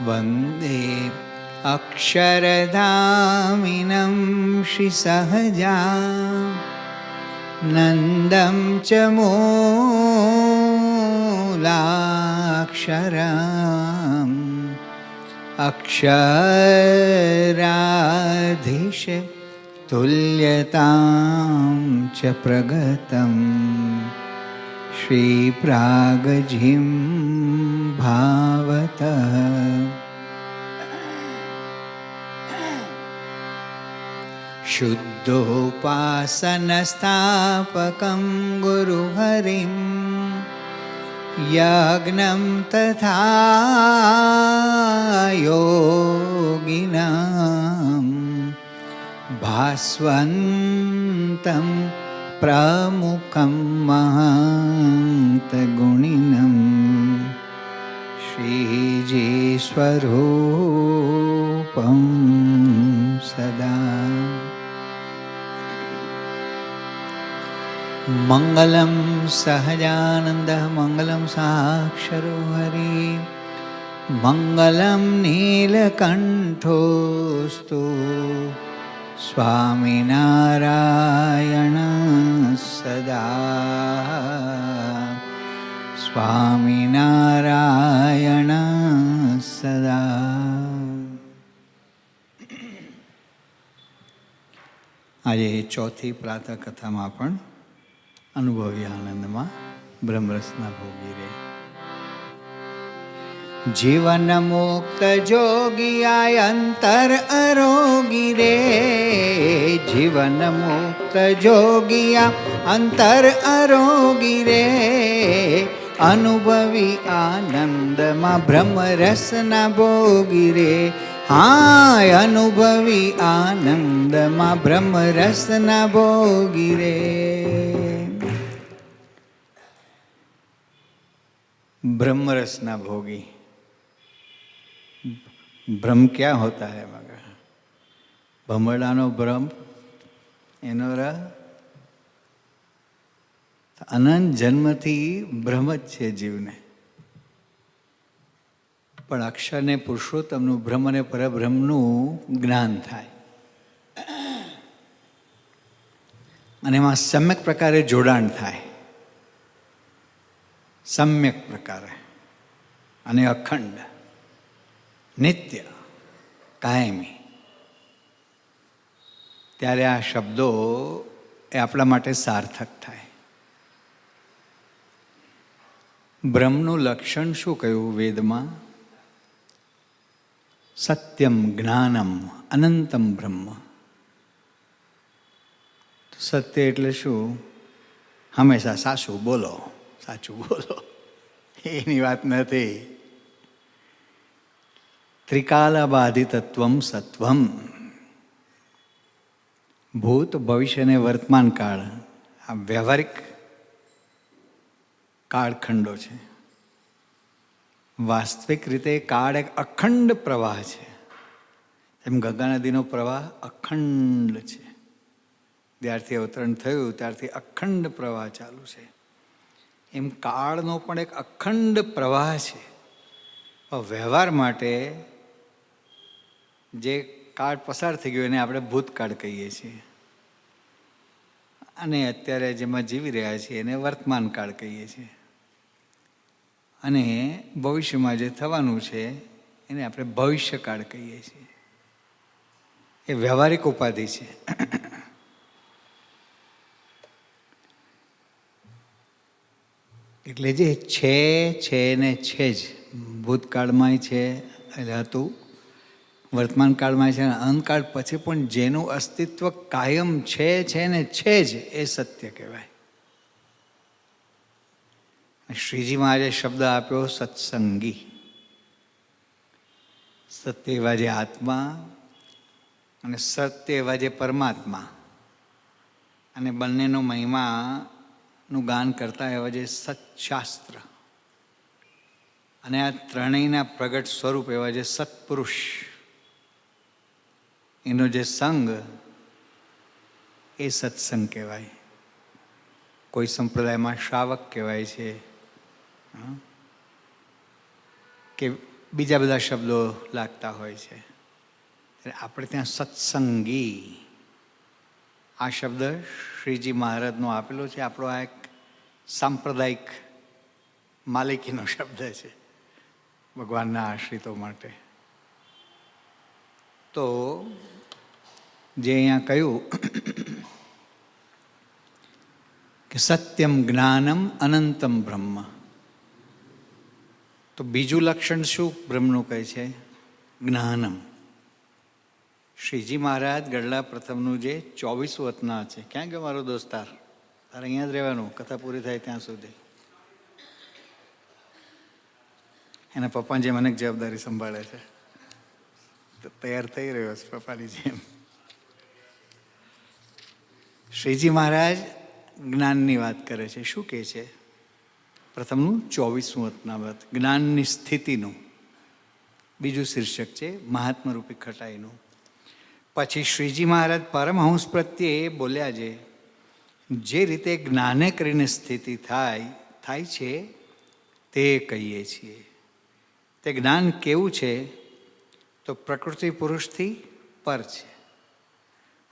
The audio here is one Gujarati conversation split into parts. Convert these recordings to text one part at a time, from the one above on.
વંદે અક્ષરધામિનં શ્રીસહજાનંદં ચ મૂલાક્ષરम् અક્ષરાધીશ તુલ્યતાં ચ પ્રગતં શ્રીપ્રાગજીં ભાવતઃ. શુદ્ધોપાસનસ્થાપકં ગુરુહરિં યજ્ઞં તથા યોગિનાં ભાસ્વન્तं પ્રમુખં મહાંતગુણિनं શ્રીજી સ્વરૂપં સદા. મંગલં સહજાનંદ મંગલં સાક્ષરો હરિ મંગલં નીલકંઠોસ્તુ સ્વામિનારાયણ સદા સ્વામિનારાયણ સદા. આજે ચોથી પ્રાતઃ કથામાં પણ અનુભવી આનંદમાં બ્રહ્મરસના ભોગી રે. જીવન મુક્ત જોગિયા અંતર અરોગી રે. જીવન મુક્ત જોગિયા અંતર અરોગી રે. અનુભવી આનંદમાં બ્રહ્મરસના ભોગી રે. હા, અનુભવી આનંદમાં બ્રહ્મરસના ભોગી રે. ब्रह्मरस ना भोगी. ब्रह्म क्या होता है मगर भमरडानो ब्रह्म एनो रह अनंत जन्मथी ब्रह्म ज छे जीवने. पण अक्षरने पुरुषोत्तमનું બ્રહ્મ અને પરબ્રહ્મનું જ્ઞાન થાય અને એમાં સમ્યક પ્રકારે જોડાણ થાય. સમ્યક પ્રકારે અને અખંડ નિત્ય કાયમી. ત્યારે આ શબ્દો એ આપણા માટે સાર્થક થાય. બ્રહ્મનું લક્ષણ શું કહ્યું વેદમાં? સત્યમ જ્ઞાનમ અનંતમ બ્રહ્મ. સત્ય એટલે શું? હંમેશા સાચું બોલો, સાચું બોલો, એની વાત નથી. ત્રિકાલબાધિતત્વમ સત્વમ. ભૂત, ભવિષ્ય અને વર્તમાન કાળ આ વ્યવહારિક કાળખંડો છે. વાસ્તવિક રીતે કાળ એક અખંડ પ્રવાહ છે. એમ ગંગા નદીનો પ્રવાહ અખંડ છે. જ્યારથી અવતરણ થયું ત્યારથી અખંડ પ્રવાહ ચાલુ છે. એમ કાળનો પણ એક અખંડ પ્રવાહ છે. વ્યવહાર માટે જે કાળ પસાર થઈ ગયો એને આપણે ભૂતકાળ કહીએ છીએ અને અત્યારે જેમાં જીવી રહ્યા છીએ એને વર્તમાન કાળ કહીએ છીએ અને ભવિષ્યમાં જે થવાનું છે એને આપણે ભવિષ્યકાળ કહીએ છીએ. એ વ્યવહારિક ઉપાધિ છે. એટલે જે છે ને છે જ. ભૂતકાળમાંય છે એટલે હતું, વર્તમાન કાળમાં છે, અંતકાળ પછી પણ જેનું અસ્તિત્વ કાયમ છે ને છે જ એ સત્ય કહેવાય. શ્રીજીમાં આજે શબ્દ આપ્યો સત્સંગી. સત્ય એવા જે આત્મા અને સત્ય એવા જે પરમાત્મા અને બંનેનો મહિમાનું ગાન કરતા એવા જે સત્શાસ્ત્ર અને આ ત્રણેયના પ્રગટ સ્વરૂપ એવા જે સત્પુરુષ, એનો જે સંગ એ સત્સંગ કહેવાય. કોઈ સંપ્રદાયમાં શ્રાવક કહેવાય છે કે બીજા બધા શબ્દો લાગતા હોય છે. આપણે ત્યાં સત્સંગી આ શબ્દ શ્રીજી મહારાજનો આપેલો છે. આપણો આ એક સાંપ્રદાયિક માલિકીનો શબ્દ છે ભગવાનના આશ્રિતો માટે. તો જે અહીંયા કહ્યું કે સત્યમ જ્ઞાનમ અનંતમ બ્રહ્મ, તો બીજું લક્ષણ શું બ્રહ્મનું કહે છે? જ્ઞાનમ. શ્રીજી મહારાજ ગઢડા પ્રથમનું જે 24 વતના છે, ક્યાં ગયો મારો દોસ્તાર? તારે અહીંયા જ રહેવાનું, કથા પૂરી થાય ત્યાં સુધી. એના પપ્પા જેમ અનેક જવાબદારી સંભાળે છે, તો તૈયાર થઈ રહ્યો છે પપ્પાની જેમ. શ્રીજી મહારાજ જ્ઞાનની વાત કરે છે. શું કહે છે? પ્રથમનું 24મું વતનામત જ્ઞાનની સ્થિતિનું, બીજું શીર્ષક છે મહાત્મરૂપી ખટાઈનું. પછી શ્રીજી મહારાજ પરમહંસ પ્રત્યે બોલ્યા છે, જે રીતે જ્ઞાને કરીને સ્થિતિ થાય છે તે કહીએ છીએ. તે જ્ઞાન કેવું છે? તો પ્રકૃતિ પુરુષથી પર છે.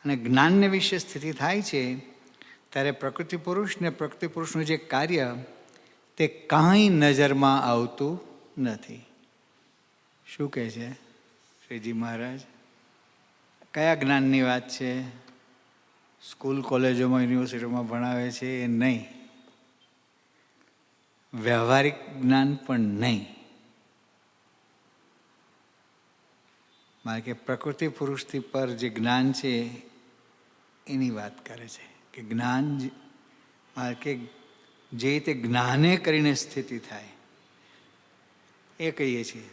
અને જ્ઞાનને વિશે સ્થિતિ થાય છે ત્યારે પ્રકૃતિ પુરુષ ને પ્રકૃતિ પુરુષનું જે કાર્ય તે કાંઈ નજરમાં આવતું નથી. શું કહે છે શ્રીજી મહારાજ? કયા જ્ઞાનની વાત છે? સ્કૂલ કોલેજોમાં યુનિવર્સિટીમાં ભણાવે છે એ નહીં, વ્યવહારિક જ્ઞાન પણ નહીં. મારે કે પ્રકૃતિ પુરુષથી પર જે જ્ઞાન છે એની વાત કરે છે કે જ્ઞાન મારે કે જે રીતે જ્ઞાને કરીને સ્થિતિ થાય એ કહીએ છીએ.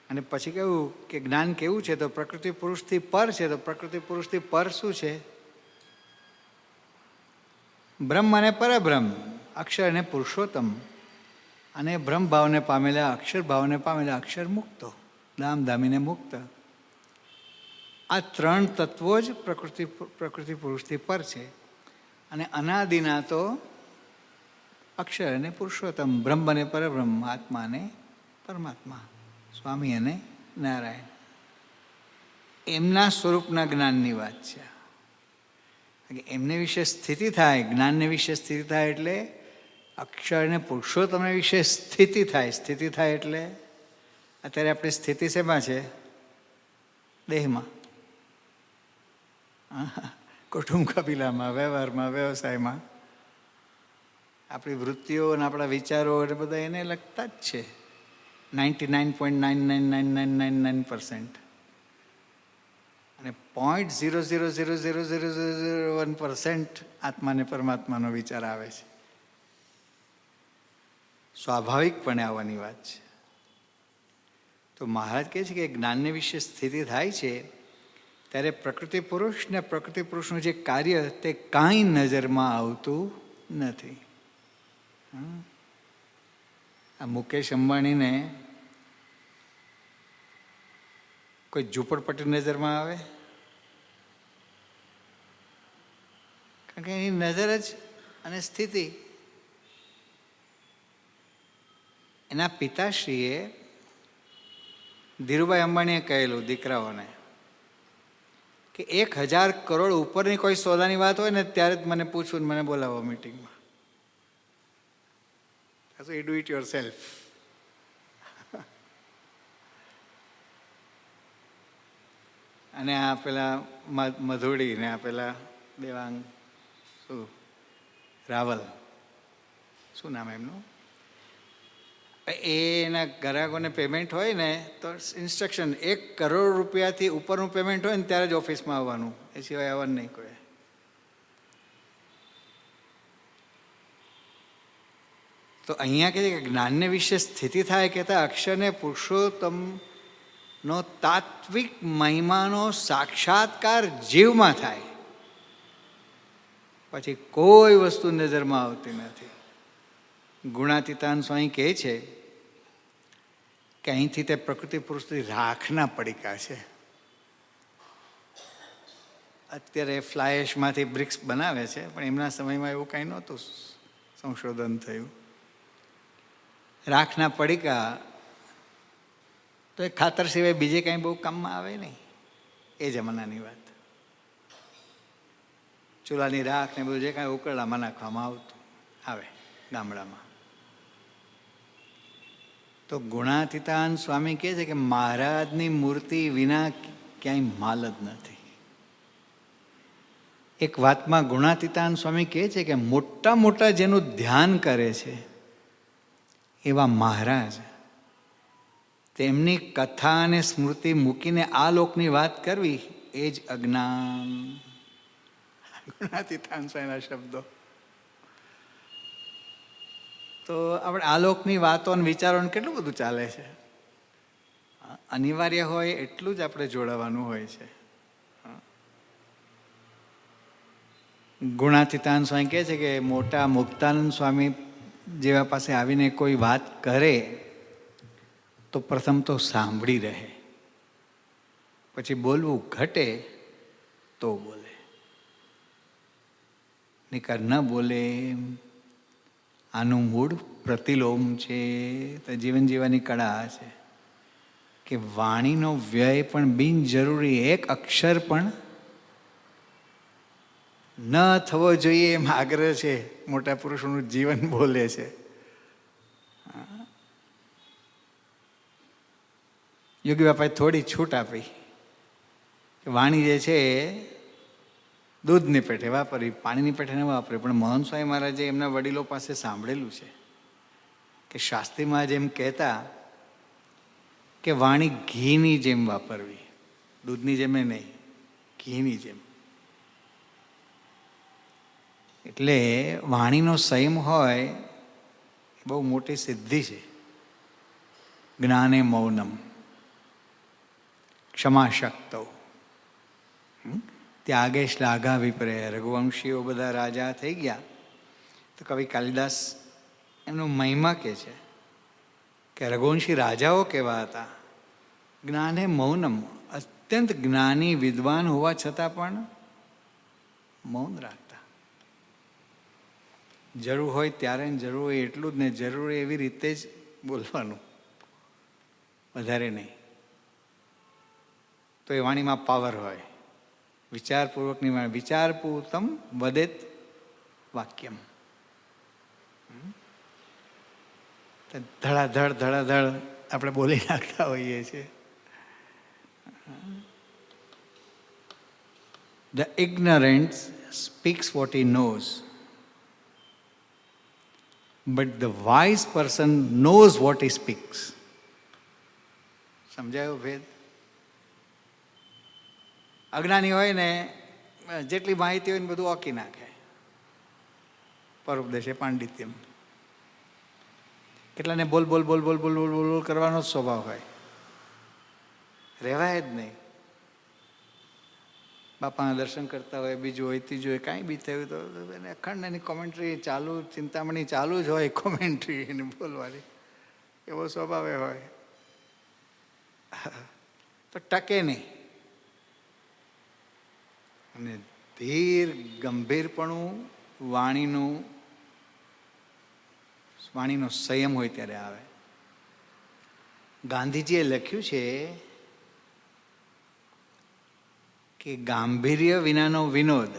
અને પછી કહ્યું કે જ્ઞાન કેવું છે? તો પ્રકૃતિ પુરુષથી પર છે. તો પ્રકૃતિ પુરુષથી પર શું છે? બ્રહ્મ અને પરબ્રહ્મ, અક્ષર અને પુરુષોત્તમ, અને બ્રહ્મ ભાવને પામેલા, અક્ષર ભાવને પામેલા અક્ષર મુક્તો, દામ દામીને મુક્ત. આ ત્રણ તત્વો જ પ્રકૃતિ પુરુષથી પર છે. અને અનાદિના તો અક્ષર અને પુરુષોત્તમ, બ્રહ્મ અને પરબ્રહ્મ, આત્મા અને પરમાત્મા, સ્વામી અને નારાયણ, એમના સ્વરૂપના જ્ઞાનની વાત છે. એમને વિશે સ્થિતિ થાય, જ્ઞાનને વિશે સ્થિતિ થાય એટલે અક્ષર અને પુરુષોત્તમને વિશે સ્થિતિ થાય. સ્થિતિ થાય એટલે અત્યારે આપણી સ્થિતિ શેમાં છે? દેહમાં, કુટુંબ કપિલામાં, વ્યવહારમાં, વ્યવસાયમાં. આપણી વૃત્તિઓ અને આપણા વિચારો એ બધા એને લગતા જ છે. 99.999999% અને 0.000001% આત્માને પરમાત્માનો વિચાર આવે છે. સ્વાભાવિકપણે આવવાની વાત છે. તો મહારાજ કહે છે કે જ્ઞાનને વિશે સ્થિતિ થાય છે ત્યારે પ્રકૃતિ પુરુષ ને પ્રકૃતિ પુરુષનું જે કાર્ય તે કાંઈ નજરમાં આવતું નથી. આ મુકેશ અંબાણીને કોઈ ઝૂંપડપટ્ટી નજરમાં આવે? કારણ કે એની નજર જ અને સ્થિતિ. એના પિતાશ્રીએ ધીરુભાઈ અંબાણીએ કહેલું દીકરાઓને કે 1000 કરોડ ઉપરની કોઈ સોદાની વાત હોય ને ત્યારે જ મને પૂછવું, મને બોલાવો મીટિંગમાં. So you do it yourself. અને આ પેલા મધુડી ને આ પેલા દેવાંગ શું રાવલ, શું નામ એમનું, એના ગ્રાહકોને પેમેન્ટ હોય ને તો ઇન્સ્ટ્રક્શન 1 કરોડ રૂપિયાથી ઉપરનું પેમેન્ટ હોય ને ત્યારે જ ઓફિસમાં આવવાનું, એ સિવાય આવવાનું નહીં કોઈ. તો અહીંયા કહે છે કે જ્ઞાનને વિશે સ્થિતિ થાય કહેતા અક્ષરને પુરુષોત્તમનો તાત્વિક મહિમાનો સાક્ષાત્કાર જીવમાં થાય, પછી કોઈ વસ્તુ નજરમાં આવતી નથી. ગુણાતીતાન સ્વામી કહે છે કે અહીંથી તે પ્રકૃતિ પુરુષથી રાખના પડીકા છે. અત્યારે ફ્લાય એશમાંથી બ્રિક્સ બનાવે છે, પણ એમના સમયમાં એવું કાંઈ નહોતું સંશોધન થયું. રાખના પડીકા તો એ ખાતર સિવાય બીજે કાંઈ બહુ કામમાં આવે નહીં. એ જમાનાની વાત. ચૂલાની રાખ ને બધું જે કાંઈ ઉકરડામાં નાખવામાં આવતું આવે ગામડામાં. તો ગુણાતીતાન સ્વામી કહે છે કે મહારાજની મૂર્તિ વિના ક્યાંય માલ જ નથી. એક વાતમાં ગુણાતીતાન સ્વામી કહે છે કે મોટા મોટા જેનું ધ્યાન કરે છે એવા મહારાજ, તેમની કથા અને સ્મૃતિ મૂકીને આ લોકની વાત કરવી એ જ અજ્ઞાન. ગુણાતીતાન સ્વામીના શબ્દો. તો આપણે આ લોકની વાતો અને વિચારોને કેટલું બધું ચાલે છે. અનિવાર્ય હોય એટલું જ આપણે જોડાવાનું હોય છે. ગુણાતીતાન સ્વામી કહે છે કે મોટા મુક્તાનંદ સ્વામી જેવા પાસે આવીને કોઈ વાત કરે તો પ્રથમ તો સાંભળી રહે, પછી બોલવું ઘટે તો બોલે, નિકાર ન બોલે. આનું મૂળ પ્રતિલોમ છે. તો જીવન જીવવાની કળા છે કે વાણીનો વ્યય પણ બિનજરૂરી એક અક્ષર પણ ન થવો જોઈએ એમ આગ્રહ છે. મોટા પુરુષોનું જીવન બોલે છે. યોગી બાપાએ થોડી છૂટ આપી કે વાણી જે છે દૂધની પેઠે વાપરી, પાણીની પેઠે ન વાપરે. પણ મોહન સ્વામી મહારાજે એમના વડીલો પાસે સાંભળેલું છે કે શાસ્ત્રીમાં જેમ કહેતા કે વાણી ઘીની જેમ વાપરવી, દૂધની જેમ નહીં, ઘીની જેમ. એટલે વાણીનો સંયમ હોય એ બહુ મોટી સિદ્ધિ છે. જ્ઞાને મૌનમ ક્ષમા શક્તો ત્યાગે શ્લાઘા વિપરે. રઘુવંશીઓ બધા રાજા થઈ ગયા તો કવિ કાલિદાસ એમનો મહિમા કહે છે કે રઘુવંશી રાજાઓ કેવા હતા. જ્ઞાને મૌનમ, અત્યંત જ્ઞાની વિદ્વાન હોવા છતાં પણ મૌન રાખતા. જરૂર હોય ત્યારે જરૂર હોય એટલું જ ને, જરૂર એવી રીતે જ બોલવાનું, વધારે નહીં. તો એ વાણીમાં પાવર હોય. વિચારપૂર્વકની વાણી. વિચારપૂર્વકમ વદેત વાક્યમ. ધડાધડ ધડાધડ આપણે બોલી નાખતા હોઈએ છીએ. The ignorant speaks what he knows, but the wise person knows what he speaks. સમજાયો ભેદ? અજ્ઞાની હોય ને જેટલી માહિતી હોય ને બધું ઓકી નાખે. પરોપદેશે પાંડિત્યમ. કેટલાને બોલ બોલ બોલ બોલ બોલ બોલ બોલ કરવાનો જ સ્વભાવ હોય, રહેવાય જ નહીં. બાપાના દર્શન કરતા હોય, બીજું હોય ત્રીજું હોય, કાંઈ બી થયું તો એને અખંડ એની કોમેન્ટ્રી ચાલુ, ચિંતામણી ચાલુ જ હોય. કોમેન્ટ્રી એને બોલવાની એવો સ્વભાવ હોય તો ટકે નહીં. અને ધીર ગંભીરપણું વાણીનો સંયમ હોય ત્યારે આવે. ગાંધીજીએ લખ્યું છે કે ગાંભીર્ય વિનાનો વિનોદ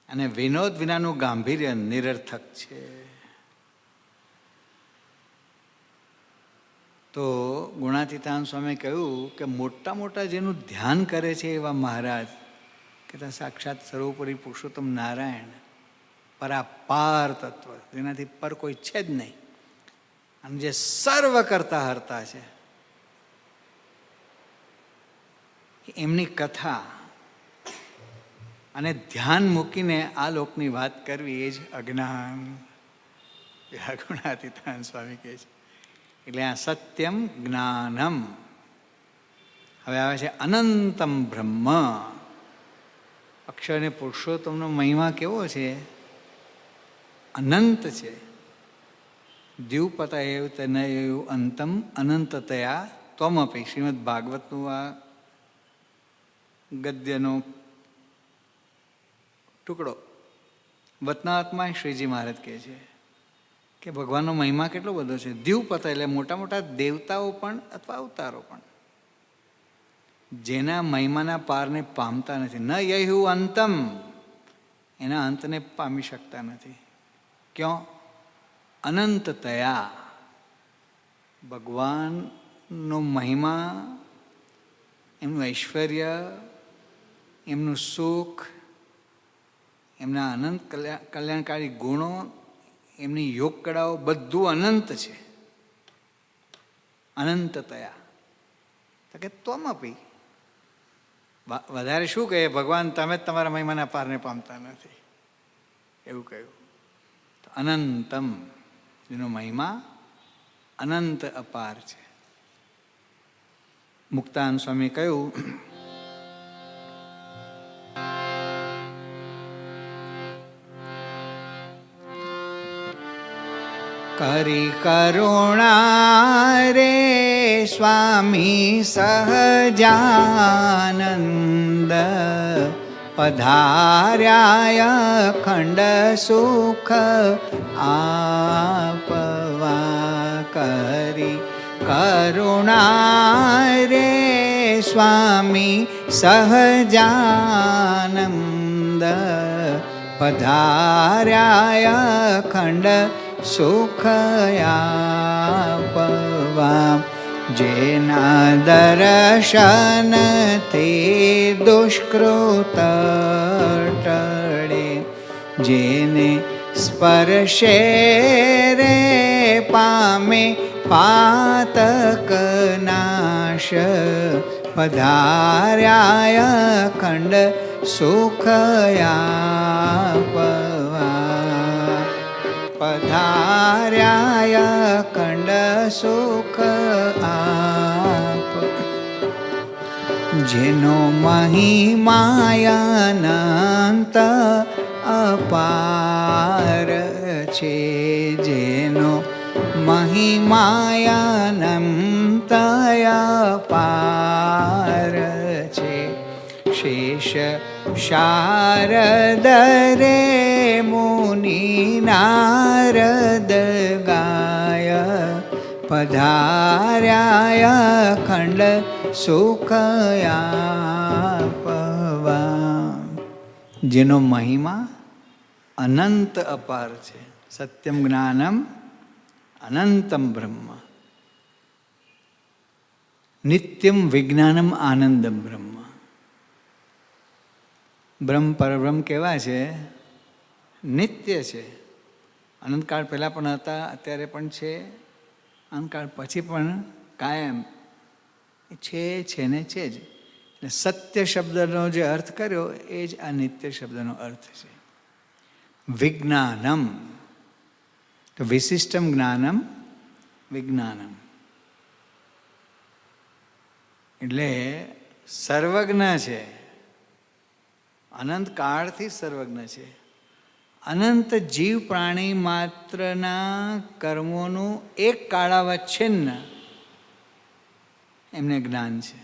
અને વિનોદ વિનાનું ગાંભીર્ય નિરર્થક છે. તો ગુણાતીતાન સ્વામી કહ્યું કે મોટા મોટા જેનું ધ્યાન કરે છે એવા મહારાજ કહેતા સાક્ષાત સર્વોપરી પુરુષોત્તમ નારાયણ, પરાપાર તત્વ, જેનાથી પર કોઈ છે જ નહીં, અને જે સર્વ કરતા હરતા છે, એમની કથા અને ધ્યાન મૂકીને આ લોકની વાત કરવી એ જ અજ્ઞાન. ગુણાતીતાન સ્વામી કહે છે. એટલે આ સત્યમ જ્ઞાનમ. હવે આવે છે અનંતમ બ્રહ્મ. અક્ષર અને પુરુષોત્તમનો મહિમા કેવો છે? અનંત છે. દ્યુપતા એવ તનય અંતમ અનંતતયા ત્વમપી. શ્રીમદ ભાગવતનું આ ગદ્યનો ટુકડો વતનાત્મા શ્રીજી મહારાજ કહે છે કે ભગવાનનો મહિમા કેટલો બધો છે. દ્યુપત એટલે મોટા મોટા દેવતાઓ પણ અથવા અવતારો પણ જેના મહિમાના પારને પામતા નથી. ન યહુ અંતમ, એના અંતને પામી શકતા નથી. ક્યો? અનંતતયા. ભગવાનનો મહિમા, એમનું ઐશ્વર્ય, એમનું સુખ, એમના અનંત કલ્યાણકારી ગુણો, એમની યોગ કળાઓ બધું અનંત છે. અનંતતયા તો કે ત્વમપી. વધારે શું કહે? ભગવાન તમે જ તમારા મહિમાના પારને પામતા નથી, એવું કહ્યું. અનંતમ, જેનો મહિમા અનંત અપાર છે. મુક્તાનંદ સ્વામી કહ્યું, કરી કરુણા રે સ્વામી સહજાનંદ, પધાર્યા ખંડ સુખ આપવા. કરી કરુણા રે સ્વામી સહજાનંદ, પધાર્યા ખંડ સુખ આપવા. જેના દર્શનથી દુષ્કૃત ટળે, જેને સ્પર્શે રે પામે પાતક નાશ. પધાર્યા ખંડ સુખ આપવા. પધાર્યા ખંડ સુખ આપ. જેનો મહિમાયનંત અપાર છે, જેનો મહિમાયનંત અપાર છે. શેષ શારદ રે મુનિ નારદ ગાય, પધાર્યા ખંડ સુખ આપવા. જેનો મહિમા અનંત અપાર છે. સત્યમ જ્ઞાનમ અનંતમ બ્રહ્મ, નિત્યમ વિજ્ઞાનમ આનંદમ બ્રહ્મ. બ્રહ્મ પરબ્રહ્મ કેવા છે? નિત્ય છે. અનંતકાળ પહેલાં પણ હતા, અત્યારે પણ છે, અનંતકાળ પછી પણ કાયમ છે ને છે જ. એટલે સત્ય શબ્દનો જે અર્થ કર્યો એ જ આ નિત્ય શબ્દનો અર્થ છે. વિજ્ઞાનમ, તો વિશિષ્ટમ જ્ઞાનમ વિજ્ઞાનમ, એટલે સર્વજ્ઞ છે. અનંતકાળથી સર્વજ્ઞ છે. અનંત જીવ પ્રાણી માત્રના કર્મોનું એક કાળાવચ્છિન્ન એમને જ્ઞાન છે.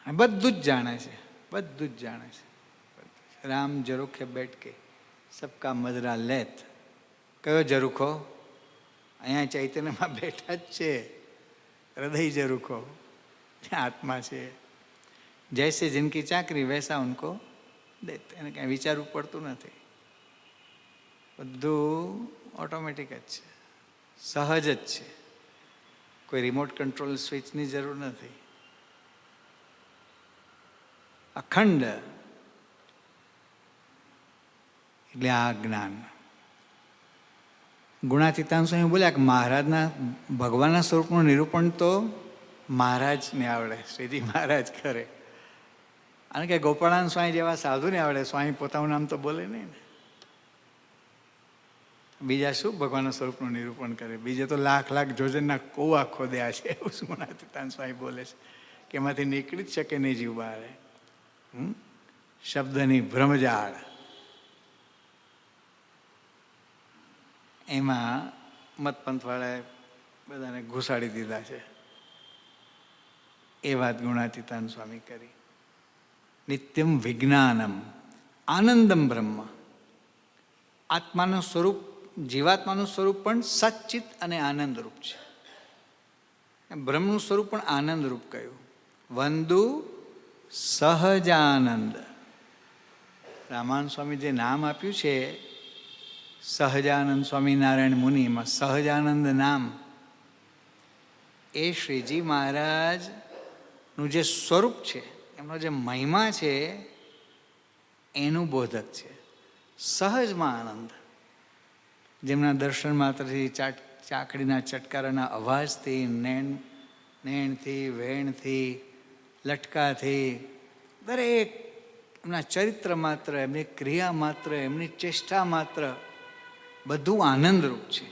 બધું જ જાણે છે, બધું જ જાણે છે. રામ ઝરૂખે બેઠ કે સબકા મજરા લેત. કયો ઝરૂખો? અહીંયા ચૈતન્યમાં બેઠા જ છે. હૃદય ઝરૂખો આત્મા છે. જૈસે જિનકી ચાકરી વૈસા ઉनको દેત. એને કાંઈ વિચારવું પડતું નથી, બધું ઓટોમેટિક જ છે, સહજ જ છે. કોઈ રિમોટ કંટ્રોલ સ્વિચની જરૂર નથી. અખંડ એટલે આ જ્ઞાન. ગુણાતીતાન સ્વામી બોલ્યા કે મહારાજના ભગવાનના સ્વરૂપનું નિરૂપણ તો મહારાજને આવડે, શ્રીજી મહારાજ કરે. અને કે ગોપાળાનંદ સ્વામી જેવા સાધુને આવડે. સ્વામી પોતાનું નામ તો બોલે નહીં ને. બીજા શું ભગવાનના સ્વરૂપનું નિરૂપણ કરે? બીજે તો લાખ લાખ જોજનના કોવા ખોદ્યા છે, એવું ગુણાતીતાન સ્વામી બોલે છે કે એમાંથી નીકળી જ શકે નહીં જીવ બહાર. શબ્દની ભ્રમજાળ, એમાં મતપંથવાળાએ બધાને ઘુસાડી દીધા છે. એ વાત ગુણાતીતાન સ્વામી કરી. નિત્યમ વિજ્ઞાનમ આનંદમ બ્રહ્મ. આત્માનું સ્વરૂપ, જીવાત્માનું સ્વરૂપ પણ સચ્ચિત અને આનંદરૂપ છે. બ્રહ્મનું સ્વરૂપ પણ આનંદરૂપ કહ્યું. વંદુ સહજાનંદ. રામાનંદ સ્વામી જે નામ આપ્યું છે સહજાનંદ સ્વામિનારાયણ મુનિ, એમાં સહજાનંદ નામ એ શ્રીજી મહારાજનું જે સ્વરૂપ છે, એમનો જે મહિમા છે એનું બોધક છે. સહજમાં આનંદ, જેમના દર્શન માત્રથી, ચાકડીના ચટકારાના અવાજથી, નેણથી, વેણથી, લટકાથી, દરેક એમના ચરિત્ર માત્ર, એમની ક્રિયા માત્ર, એમની ચેષ્ટા માત્ર બધું આનંદરૂપ છે.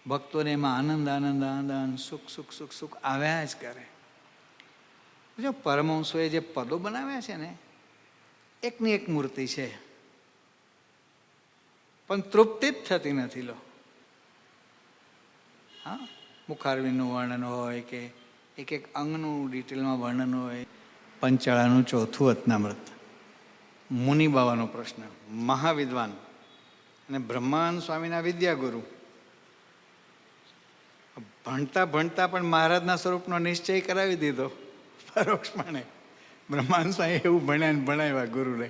ભક્તોને એમાં આનંદ આનંદ આનંદ આનંદ, સુખ સુખ સુખ સુખ આવ્યા જ કરે. જો પરમહંસોએ જે પદો બનાવ્યા છે ને, એકની એક મૂર્તિ છે, પણ તૃપ્તિ જ થતી નથી. લો, હા, મુખારવિંદનું વર્ણન હોય કે એક એક અંગનું ડિટેલમાં વર્ણન હોય. પંચાળાનું ચોથું અતનામૃત, મુનિ બાવાનો પ્રશ્ન, મહાવિદ્વાન અને બ્રહ્માનંદ સ્વામીના વિદ્યાગુરુ, ભણતા ભણતા પણ મહારાજના સ્વરૂપનો નિશ્ચય કરાવી દીધો પરોક્ષપણે. બ્રહ્માનંદ સ્વામી એવું ભણ્યા ને ભણાવ્યા ગુરુને,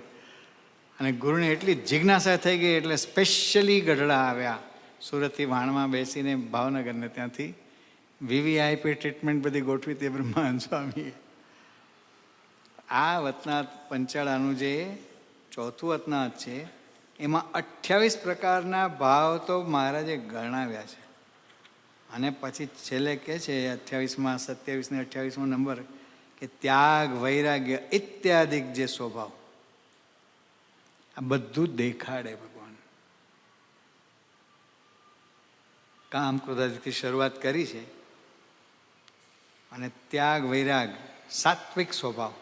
અને ગુરુને એટલી જિજ્ઞાસા થઈ ગઈ એટલે સ્પેશિયલી ગઢડા આવ્યા. સુરતથી વાણમાં બેસીને ભાવનગરને ત્યાંથી VVIP ટ્રીટમેન્ટ બધી ગોઠવી હતી બ્રહ્માનંદ સ્વામીએ. આ વતનાથ પંચાળાનું જે ચોથું વતનાથ છે, એમાં 28 પ્રકારના ભાવ તો મહારાજે ગણાવ્યા છે. અને પછી છેલ્લે કહે છે 28માં, 27 ને 28મો નંબર, કે ત્યાગ, વૈરાગ્ય ઇત્યાદિક જે સ્વભાવ, આ બધું જ દેખાડે ભગવાન. કામ ક્રોધાદિથી શરૂઆત કરી છે, અને ત્યાગ, વૈરાગ, સાત્વિક સ્વભાવ,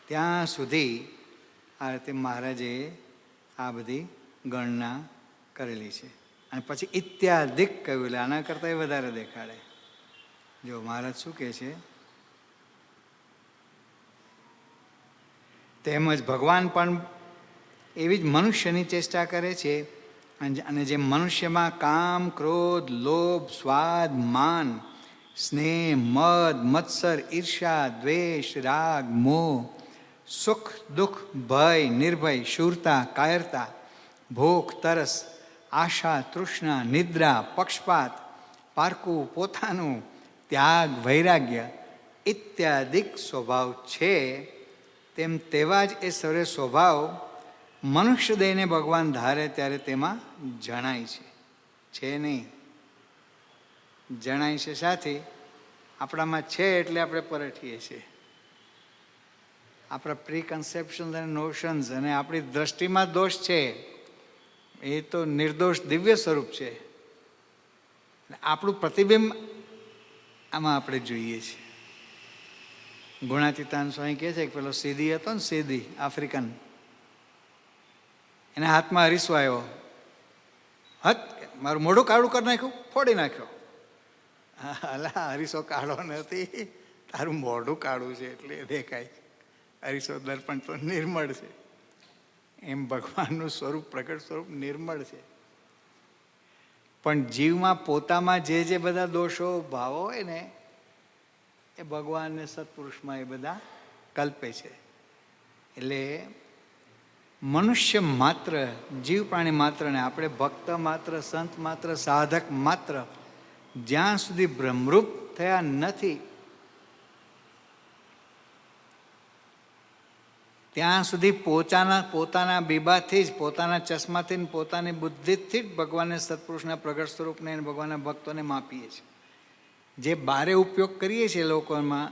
ત્યાં સુધી આ રીતે મહારાજે આ બધી ગણના કરેલી છે. અને પછી ઇત્યાદિક કહ્યું, એટલે આના કરતાં વધારે દેખાડે. જો મહારાજ શું કહે છે, તેમજ ભગવાન પણ એવી જ મનુષ્યની ચેષ્ટા કરે છે. અને જે મનુષ્યમાં કામ, ક્રોધ, લોભ, સ્વાદ, માન, સ્નેહ, મદ, મત્સર, ઈર્ષા, દ્વેષ, રાગ, મોહ, સુખ, દુઃખ, ભય, નિર્ભય, શૂરતા, કાયરતા, ભૂખ, તરસ, આશા, તૃષ્ણા, નિદ્રા, પક્ષપાત, પારકું, પોતાનું, ત્યાગ, વૈરાગ્ય ઇત્યાદિક સ્વભાવ છે, તેમ તેવા જ એ સર્વે સ્વભાવ મનુષ્ય દેહને ભગવાન ધારે ત્યારે તેમાં જણાય છે નહીં. જણાય છે સાથે આપણામાં છે એટલે આપણે પરઠીએ છીએ. આપણા પ્રીકન્સેપ્શન્સ અને નોશન્સ અને આપણી દ્રષ્ટિમાં દોષ છે, એ તો નિર્દોષ દિવ્ય સ્વરૂપ છે. આપણું પ્રતિબિંબ આમાં આપણે જોઈએ છીએ. ગુણાતીતાન સ્વામી કહે છે કે પેલો સીધી હતો ને, સીધી આફ્રિકન, એના હાથમાં અરીસો આવ્યો, હત મારું મોઢું કાળું કરી નાખ્યું, ફોડી નાખ્યો. અલા, અરીસો કાળો નથી, તારું મોઢું કાળું છે એટલે દેખાય. અરીસો દર્પણ તો નિર્મળ છે. એમ ભગવાનનું સ્વરૂપ, પ્રગટ સ્વરૂપ નિર્મળ છે. પણ જીવમાં પોતામાં જે બધા દોષો, ભાવો હોય ને, એ ભગવાનને સત્પુરુષમાં એ બધા કલ્પે છે. એટલે મનુષ્ય માત્ર, જીવ પ્રાણી માત્ર ને આપણે ભક્ત માત્ર, સંત માત્ર, સાધક માત્ર, જ્યાં સુધી બ્રહ્મરૂપ થયા નથી ત્યાં સુધી પોતાના બીબાથી જ, પોતાના ચશ્માથી, પોતાની બુદ્ધિથી જ ભગવાનને, સત્પુરુષના પ્રગટ સ્વરૂપને, ભગવાનના ભક્તોને માપીએ છીએ. જે બારે ઉપયોગ કરીએ છીએ લોકોમાં,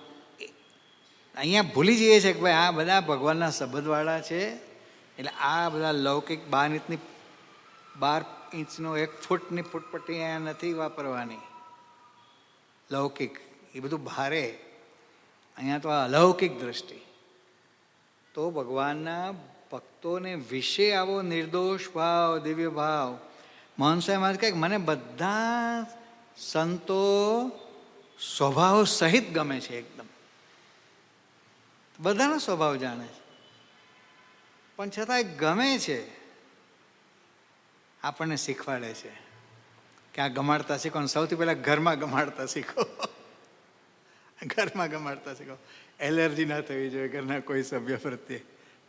અહીંયા ભૂલી જઈએ છીએ કે ભાઈ આ બધા ભગવાનના સંબંધવાળા છે, એટલે આ બધા લૌકિક 12 ઇંચનો 1 ફૂટની ફૂટપટ્ટી અહીંયા નથી વાપરવાની. લૌકિક એ બધું ભારે, અહીંયા તો આ અલૌકિક દ્રષ્ટિ. તો ભગવાનના ભક્તોને વિશે આવો નિર્દોષ ભાવ, દિવ્ય ભાવ. મહંસાએ મારે કહે મને બધા સંતો સ્વભાવ સહિત ગમે છે, એકદમ બધાનો સ્વભાવ જાણે છે, પણ છતાંય ગમે છે. આપણને શીખવાડે છે કે આ ગમાડતા શીખો. અને સૌથી પહેલાં ઘરમાં ગમાડતા શીખો. ઘરમાં ગમાડતા શીખો. એલર્જી ના થવી જોઈએ ઘરના કોઈ સભ્ય પ્રત્યે.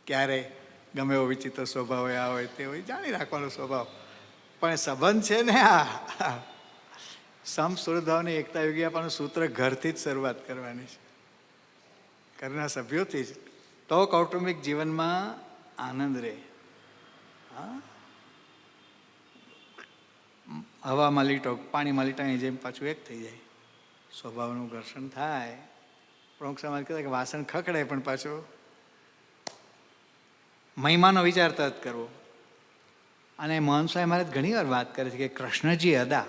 ક્યારે ગમે એવો વિચિત્ર સ્વભાવ હોય, આ હોય તે હોય, જાણી રાખવાનો સ્વભાવ. પણ સંબંધ છે ને, આ સમ સુરભાવની એકતા યોગી આપવાનું સૂત્ર ઘરથી જ શરૂઆત કરવાની છે, ઘરના સભ્યોથી જ. તો કૌટુંબિક જીવનમાં આનંદ રહે. હા, હવામાં લીટો પાણીમાં લીટાની જેમ પાછું એક થઈ જાય. સ્વભાવનું ઘર્ષણ થાય. પ્રમુખ સમાજ કહેતા કે વાસણ ખખડે પણ પાછું મહિમાનો વિચાર તરત કરવો. અને મોહન સ્વામી મહારાજ ઘણી વાર વાત કરે છે કે કૃષ્ણજી હતા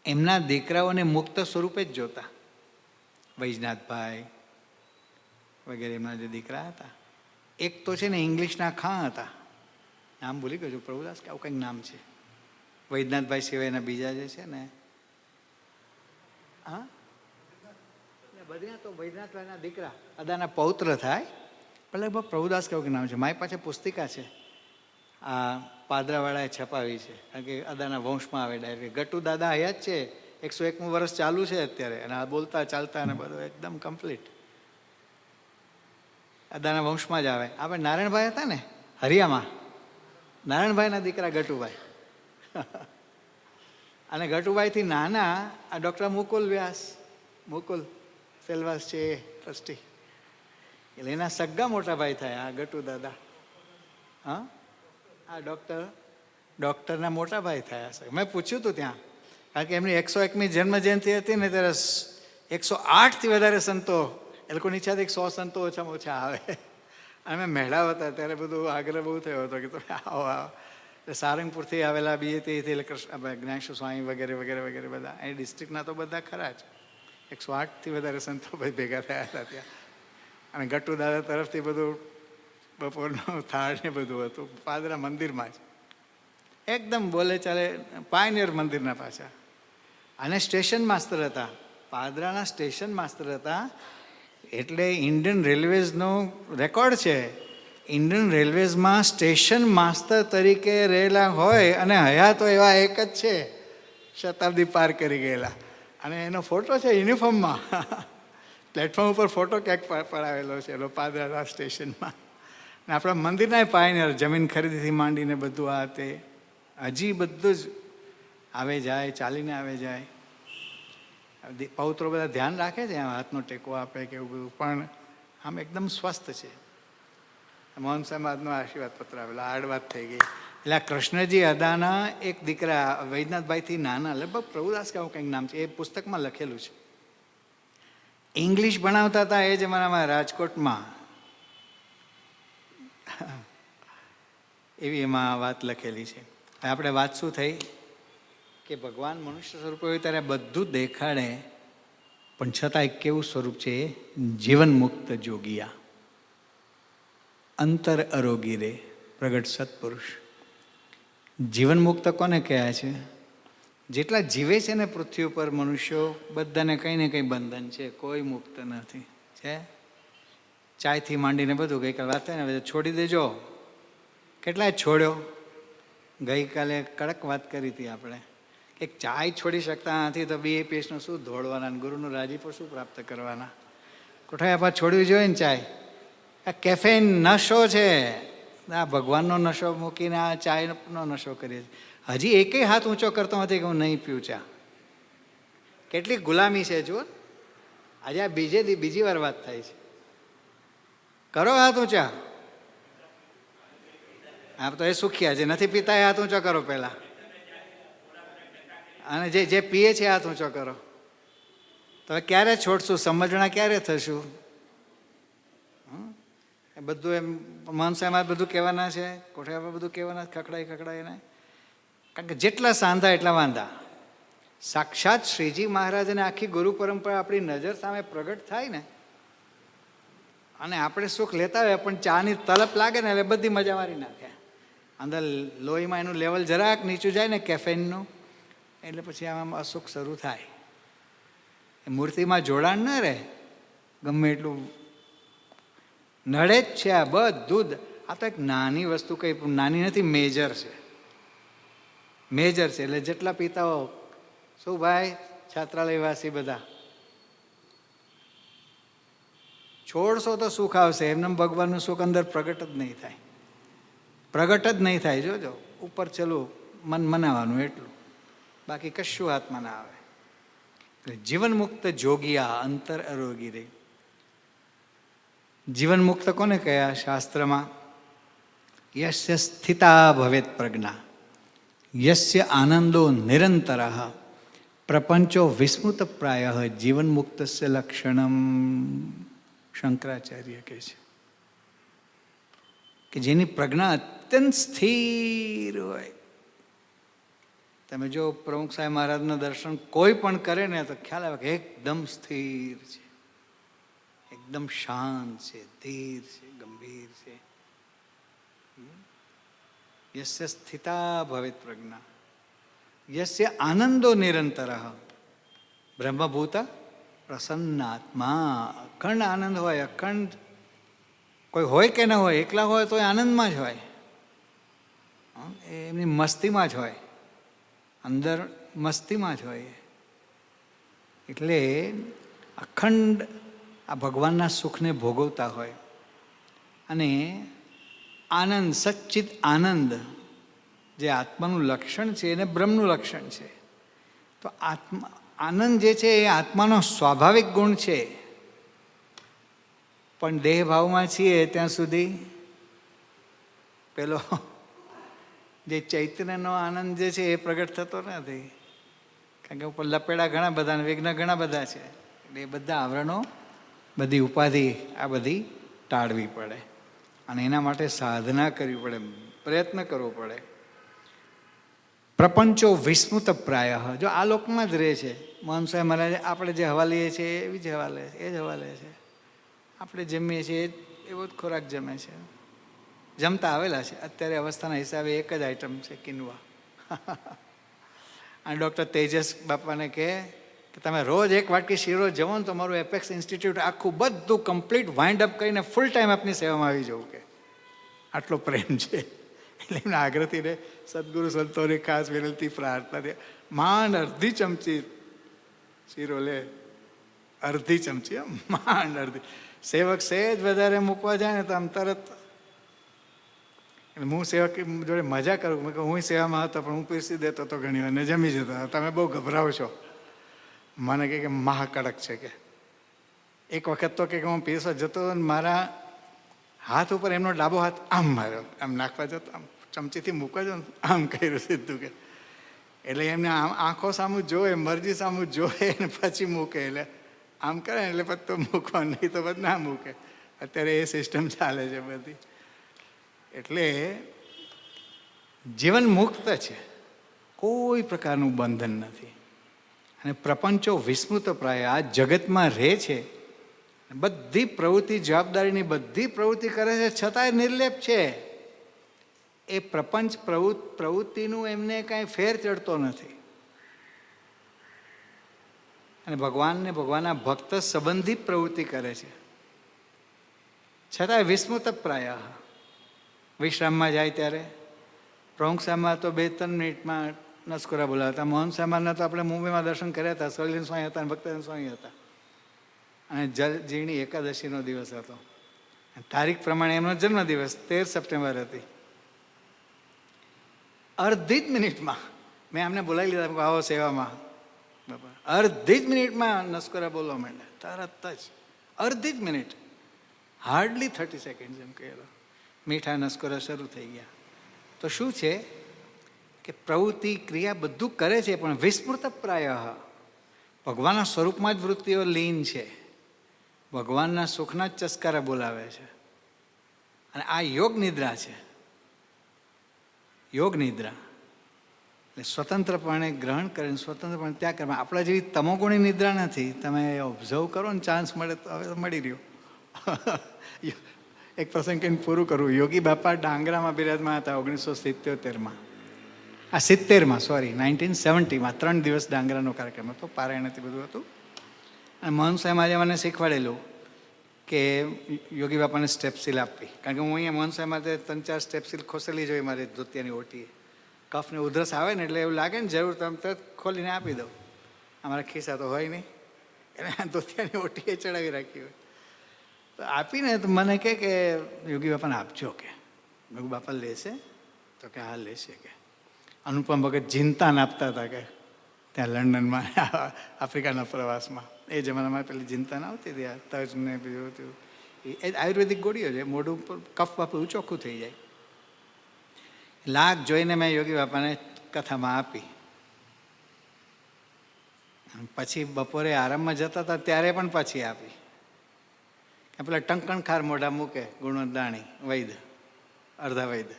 એમના દીકરાઓને મુક્ત સ્વરૂપે જ જોતા. વૈજનાથભાઈ વગેરે એમના જે દીકરા હતા, એક તો છે ને ઇંગ્લિશના ખાં હતા, નામ ભૂલી ગયો છું, પ્રભુદાસ કે આવું કંઈક નામ છે. વૈજનાથભાઈ સિવાયના બીજા જે છે ને, હા બધા તો વૈજનાથભાઈના દીકરા અદાના પૌત્ર થાય, પણ લગભગ પ્રભુદાસ કેવું કે નામ છે. મારી પાસે પુસ્તિકા છે, આ પાદરાવાળાએ છપાવી છે, કારણ કે અદાના વંશમાં આવે ડાયરેક્ટ. ગટુ દાદા હયાત છે, 101મું વર્ષ ચાલુ છે અત્યારે, અને આ બોલતા ચાલતા અને બધું એકદમ કમ્પ્લીટ અદાના વંશમાં જ આવે. આપણે નારાયણભાઈ હતા ને હરિયામાં, નારાયણભાઈના દીકરા ગટુભાઈ. અને ગટુભાઈથી નાના આ ડૉક્ટર મુકુલ વ્યાસ, મુકુલ સેલવાસ છે એ ટ્રસ્ટી, એટલે એના સગ્ગા મોટા ભાઈ થાય આ ગટુ દાદા. હા, આ ડૉક્ટરના મોટા ભાઈ થયા છે. મેં પૂછ્યું હતું ત્યાં, કારણ કે એમની 101મી જન્મ જયંતિ હતી ને, ત્યારે 108થી વધારે સંતો, એ લોકોની ઈચ્છાથી 100 સંતો ઓછામાં ઓછા આવે. અને મેં મેળાવ હતા ત્યારે બધું આગ્રહ બહુ થયો હતો કે તમે આવો આવો. એટલે સારંગપુરથી આવેલા બીએથી જ્ઞાનેશ્વર સ્વામી વગેરે વગેરે વગેરે બધા એ ડિસ્ટ્રિક્ટના તો બધા ખરા જ. 108થી વધારે સંતો ભાઈ ભેગા થયા હતા ત્યાં. અને ગટ્ટુ દાદા તરફથી બધું બપોરનું થાળ ને બધું હતું પાદરા મંદિરમાં જ. એકદમ બોલે ચાલે, પાયનિયર મંદિરના પાછા. અને સ્ટેશન માસ્તર હતા, પાદરાના સ્ટેશન માસ્તર હતા. એટલે ઇન્ડિયન રેલવેઝનો રેકોર્ડ છે, ઇન્ડિયન રેલવેઝમાં સ્ટેશન માસ્તર તરીકે રહેલા હોય અને હયા તો એવા એક જ છે, શતાબ્દી પાર કરી ગયેલા. અને એનો ફોટો છે યુનિફોર્મમાં, પ્લેટફોર્મ ઉપર ફોટો ક્યાંક પડાવેલો છે એનો પાદરા સ્ટેશનમાં. અને આપણા મંદિરના પાયનિયર, જમીન ખરીદીથી માંડીને બધું આ તે હજી બધું જ આવે જાય, ચાલીને આવે જાય. પૌત્રો બધા ધ્યાન રાખે છે, હાથનો ટેકો આપે કે એવું બધું, પણ આમ એકદમ સ્વસ્થ છે. મોહન સમાજનો આશીર્વાદ પત્ર આવેલા, આડ વાત થઈ ગઈ. એટલે આ કૃષ્ણજી અદાના એક દીકરા વૈજનાથભાઈથી નાના, લગભગ પ્રભુદાસ કે આવું કંઈક નામ છે, એ પુસ્તકમાં લખેલું છે. ઇંગ્લિશ ભણાવતા હતા એ જમાનામાં રાજકોટમાં, એવી એમાં વાત લખેલી છે. આપણે વાત શું થઈ કે ભગવાન મનુષ્ય સ્વરૂપે હોય ત્યારે બધું દેખાડે, પણ છતાં એક કેવું સ્વરૂપ છે, જીવન મુક્ત જોગિયા, અંતર અરોગી રે પ્રગટ સત્પુરુષ. જીવન મુક્ત કોને કહ્યા છે? જેટલા જીવે છે ને પૃથ્વી ઉપર મનુષ્યો, બધાને કંઈ ને કંઈ બંધન છે, કોઈ મુક્ત નથી. છે ચાયથી માંડીને બધું. ગઈકાલે વાત થાય ને, છોડી દેજો, કેટલાય છોડ્યો. ગઈકાલે કડક વાત કરી હતી આપણે કે ચાય છોડી શકતા નથી તો BAPSનું શું ધોળવાના, ગુરુનું રાજીપો શું પ્રાપ્ત કરવાના. કોઠાએ આપણે છોડવી જોઈએ ને ચાય. આ કેફેન નશો છે, આ ભગવાનનો નશો મૂકીને આ ચાયનો નશો કરીએ છીએ. હજી એકેય હાથ ઊંચો કરતો નથી કે હું નહીં પીવું ચા. કેટલી ગુલામી છે જુઓ. આજે આ બીજી વાર વાત થાય છે. કરો હાથ ઊંચા. આપ તો એ સુખ્યા જે નથી પીતા એ હાથ ઊંચો કરો પહેલા, અને જે પીએ છે હાથ ઊંચો કરો. તો ક્યારે છોડશું? સમજણા ક્યારે થશું? એ બધું એમ માનસામાં બધું કહેવાના છે, કોઠામાં બધું કહેવાના, ખખડાય ને. કારણ કે જેટલા સાંધા એટલા વાંધા. સાક્ષાત શ્રીજી મહારાજને આખી ગુરુ પરંપરા આપણી નજર સામે પ્રગટ થાય ને, અને આપણે સુખ લેતા હોય પણ ચાની તલપ લાગે ને એટલે બધી મજા મારી નાખે. અંદર લોહીમાં એનું લેવલ જરાક નીચું જાય ને કેફેનનું, એટલે પછી આમાં અસુખ શરૂ થાય. એ મૂર્તિમાં જોડાણ ન રહે, ગમે એટલું નડે જ છે આ બધું જ. આ તો એક નાની વસ્તુ, કંઈ નાની નથી, મેજર છે. મેજર છે. એટલે જેટલા પિતાઓ, શું ભાઈ છાત્રાલયવાસી બધા, છોડશો તો સુખ આવશે, એમને ભગવાનનું સુખ અંદર પ્રગટ જ નહીં થાય, પ્રગટ જ નહીં થાય. જોજો ઉપર ચલું મન મનાવાનું એટલું, બાકી કશું હાથમાં ના આવે. જીવન મુક્ત જોગિયા અંતર અરોગી રહી. જીવન મુક્ત કોને કયા શાસ્ત્રમાં? યસ્ય સ્થિતા ભવેત પ્રજ્ઞા, યસ્ય આનંદો નિરંતર, પ્રપંચો વિસ્મૃત પ્રાય, જીવન મુક્તસ્ય લક્ષણમ. શંકરાચાર્ય કહે છે કે જેની પ્રજ્ઞા અત્યંત સ્થિર હોય. તમે જો પ્રમુખ સાહેબ મહારાજના દર્શન કોઈ પણ કરે ને તો ખ્યાલ આવે કે એકદમ સ્થિર છે, એકદમ શાંત છે, ધીર છે, ગંભીર છે. યસ્ય સ્થિતા ભવેત પ્રજ્ઞા, યસ્ય આનંદો નિરંતર, બ્રહ્મભૂત પ્રસન્નાત્મા. અખંડ આનંદ હોય, અખંડ કોઈ હોય કે ન હોય, એકલા હોય તો આનંદમાં જ હોય, એમની મસ્તીમાં જ હોય, અંદર મસ્તીમાં જ હોય. એટલે અખંડ આ ભગવાનના સુખને ભોગવતા હોય. અને આનંદ, સચ્ચિત આનંદ જે આત્માનું લક્ષણ છે એને બ્રહ્મનું લક્ષણ છે. તો આનંદ જે છે એ આત્માનો સ્વાભાવિક ગુણ છે. પણ દેહ ભાવમાં છીએ ત્યાં સુધી પેલો જે ચૈતન્યનો આનંદ જે છે એ પ્રગટ થતો નથી. કારણ કે ઉપર લપેડા ઘણા બધા અને વિઘ્ન ઘણા બધા છે. એટલે એ બધા આવરણો, બધી ઉપાધિ આ બધી ટાળવી પડે. અને એના માટે સાધના કરવી પડે, પ્રયત્ન કરવો પડે. પ્રપંચો વિસ્મૃત પ્રાય. જો આ લોકમાં જ રહે છે. મોહન સાહેબ મહારાજ આપણે જે હવા લઈએ છીએ એવી જ હવા લે, એ જ હવા લે છે. આપણે જમીએ છીએ એવો જ ખોરાક જમે છે, જમતા આવેલા છે. અત્યારે અવસ્થાના હિસાબે એક જ આઈટમ છે, કિનવા. અને ડૉક્ટર તેજસ બાપાને કહે કે તમે રોજ એક વાટકી શીરો જમો ને તો મારું એપેક્સ ઇન્સ્ટિટ્યૂટ આખું બધું કમ્પ્લીટ વાઇન્ડ અપ કરીને ફૂલ ટાઈમ આપની સેવામાં આવી જવું. કે આટલો પ્રેમ છે. એટલે એમના આગ્રહથી ને સદગુરુ સંતોની ખાસ વિનંતી પ્રાર્થના, માંડ અડધી ચમચી શીરો લે, અડધી ચમચી, માંડ અડધી. સેવક સેજ વધારે મૂકવા જાય ને તો આમ તરત, હું સેવક જોડે મજા કરું, મેં કહું હું સેવામાં હતો પણ હું પીરસી દેતો હતો ઘણી વાર ને જમી જતો. તમે બહુ ગભરાવ છો. મને કહે કે મહાકડક છે. કે એક વખત તો કે હું પીરસવા જતો હતો ને મારા હાથ ઉપર એમનો ડાબો હાથ આમ માર્યો, આમ નાખવા જતો, આમ ચમચીથી મૂકવા જો ને આમ કર્યું સીધું. કે એટલે એમને આમ આંખો સામું જોવે, મરજી સામું જોવે ને પછી મૂકે. એટલે આમ કરે ને એટલે પછી તો મૂકવા, નહીં તો પછી ના મૂકે. અત્યારે એ સિસ્ટમ ચાલે છે બધી. એટલે જીવન મુક્ત છે, કોઈ પ્રકારનું બંધન નથી. અને પ્રપંચો વિસ્મૃત પ્રાય. આ જગતમાં રહે છે, બધી પ્રવૃત્તિ, જવાબદારીની બધી પ્રવૃત્તિ કરે છે, છતાંય નિર્લેપ છે. એ પ્રપંચ પ્રવૃત્તિનું એમને કાંઈ ફેર ચડતો નથી. અને ભગવાનને, ભગવાનના ભક્ત સંબંધી પ્રવૃત્તિ કરે છે, છતાંય વિસ્મૃત પ્રાય. વિશ્રામમાં જાય ત્યારે પ્રમુખ સાહેબમાં તો 2-3 મિનિટમાં નસકોરા બોલાવતા. મોહન સાહેબના તો આપણે મુંબઈમાં દર્શન કર્યા હતા. સલીલ સ્વામી હતા અને ભક્તજન સ્વામી હતા. અને જીર્ણી એકાદશીનો દિવસ હતો. તારીખ પ્રમાણે એમનો જન્મદિવસ 13 સપ્ટેમ્બર હતી. અડધી જ મિનિટમાં મેં એમને બોલાવી લીધા, આવો સેવામાં. અડધી જ મિનિટમાં નસકોરા બોલવા માંડ્યા, તરત જ. અડધી જ મિનિટ, હાર્ડલી 30 સેકન્ડ એમ કહેલો. મીઠા નસકોરા શરૂ થઈ ગયા. તો શું છે કે પ્રવૃત્તિ, ક્રિયા બધું કરે છે, પણ વિસ્મૃત પ્રાય. ભગવાનના સ્વરૂપમાં જ વૃત્તિઓ લીન છે, ભગવાનના સુખના જ ચસ્કારા બોલાવે છે. અને આ યોગ નિદ્રા છે. યોગ નિદ્રા એટલે સ્વતંત્રપણે ગ્રહણ કરીને સ્વતંત્રપણે ત્યાગ કરવા. આપણા જેવી તમોગુણી નિદ્રા નથી. તમે ઓબ્ઝર્વ કરો ને, ચાન્સ મળે તો હવે મળી રહ્યો. એક પ્રસંગ કહીને પૂરું કરવું. યોગી બાપા ડાંગરામાં બિરાજમાન હતા 1977માં. 1970માં 3 દિવસ ડાંગરાનો કાર્યક્રમ હતો, પારાયણથી બધું હતું. અને મોહન સાહેબ આજે મને શીખવાડેલું કે યોગી બાપાને સ્ટેપસીલ આપવી. કારણ કે હું અહીંયા મોહન સાહેબ માટે 3-4 સ્ટેપસીલ ખોસેલી જોઈ મારી ધોતિયાની ઓટીએ. કફને ઉધરસ આવે ને એટલે એવું લાગે ને જરૂર તો આમ તરત ખોલીને આપી દઉં. અમારા ખિસ્સા તો હોય નહીં, એને ધોતિયાની ઓટીએ ચડાવી રાખી હોય. તો આપીને તો મને કહે કે યોગી બાપાને આપજો કે. યોગી બાપા લેશે? તો કે હા લેશે કે. અનુપમ ભગત જીનતાન આપતા હતા કે ત્યાં લંડનમાં આફ્રિકાના પ્રવાસમાં. એ જમાનામાં પેલી જીનતાન આવતી હતી, તજને બીજું હતું. એ આયુર્વેદિક ગોળીઓ છે, મોઢું ઉપર કફ બાપું ચોખ્ખું થઈ જાય. લાગ જોઈને મેં યોગી બાપાને કથામાં આપી. પછી બપોરે આરામમાં જતા હતા ત્યારે પણ પાછી આપી. પેલા ટંકણખાર મોઢા મૂકે ગુણવંતાણી વૈદ, અર્ધા વૈદ,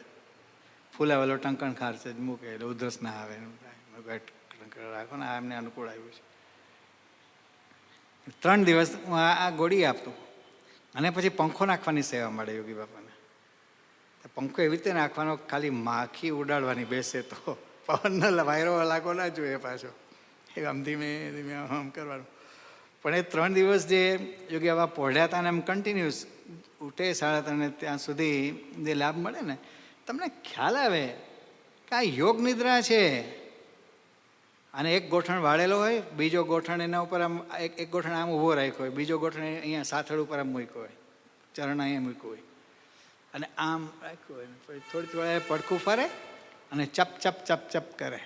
ફૂલાવેલો ટંકણખાર છે મૂકે એટલે ઉધરસ ના આવે. રાખો ને એમને અનુકૂળ આવ્યું છે. 3 દિવસ હું આ ગોળી આપતું અને પછી પંખો નાખવાની સેવા મળે યોગી બાપાને. પંખો એવી રીતે નાખવાનો ખાલી માખી ઉડાડવાની બેસે તો પવન વાયરો લાગો ના જોઈએ પાછો. એ આમ ધીમે ધીમે આમ કરવાનું. પણ એ 3 દિવસ જે યોગી બાબા પહોળ્યા હતા ને એમ કન્ટિન્યુઅસ ઉઠે 3:30 ત્યાં સુધી જે લાભ મળે ને, તમને ખ્યાલ આવે કે આ યોગ નિદ્રા છે. અને એક ગોઠણ વાળેલો હોય, બીજો ગોઠણ એના ઉપર આમ એક ગોઠણ આમ ઊભો રાખ્યો હોય, બીજો ગોઠણ અહીંયા સાથળ ઉપર આમ મૂક્યો હોય, ચરણ અહીંયા મૂક્યું હોય અને આમ રાખ્યું હોય. પછી થોડી થોડી પડખું ફરે અને ચપ ચપ ચપ ચપ કરે.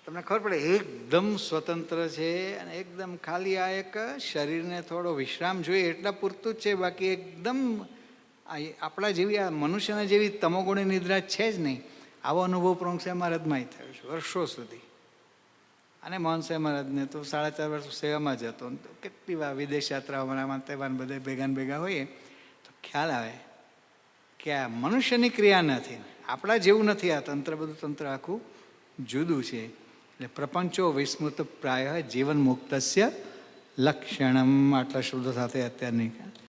તમને ખબર પડે એકદમ સ્વતંત્ર છે અને એકદમ ખાલી આ એક શરીરને થોડો વિશ્રામ જોઈએ એટલા પૂરતું જ છે. બાકી એકદમ આપણા જેવી આ મનુષ્યના જેવી તમોગુણી નિદ્રા છે જ નહીં. આવો અનુભવ પ્રમુખ મહારાજમાં થયો છે વર્ષો સુધી. અને મોહન સાહેબ મહારાજને તો 4.5 વર્ષ સેવામાં જ હતો. કેટલી વાર વિદેશ યાત્રાઓમાં તહેવાર બધે ભેગા હોઈએ તો ખ્યાલ આવે કે આ મનુષ્યની ક્રિયા નથી, આપણા જેવું નથી. આ તંત્ર બધું તંત્ર આખું જુદું છે. એટલે પ્રપંચો વિસ્મૃત પ્રાય જીવન મુક્તસ્ય લક્ષણમ. આટલા શબ્દો સાથે અત્યારની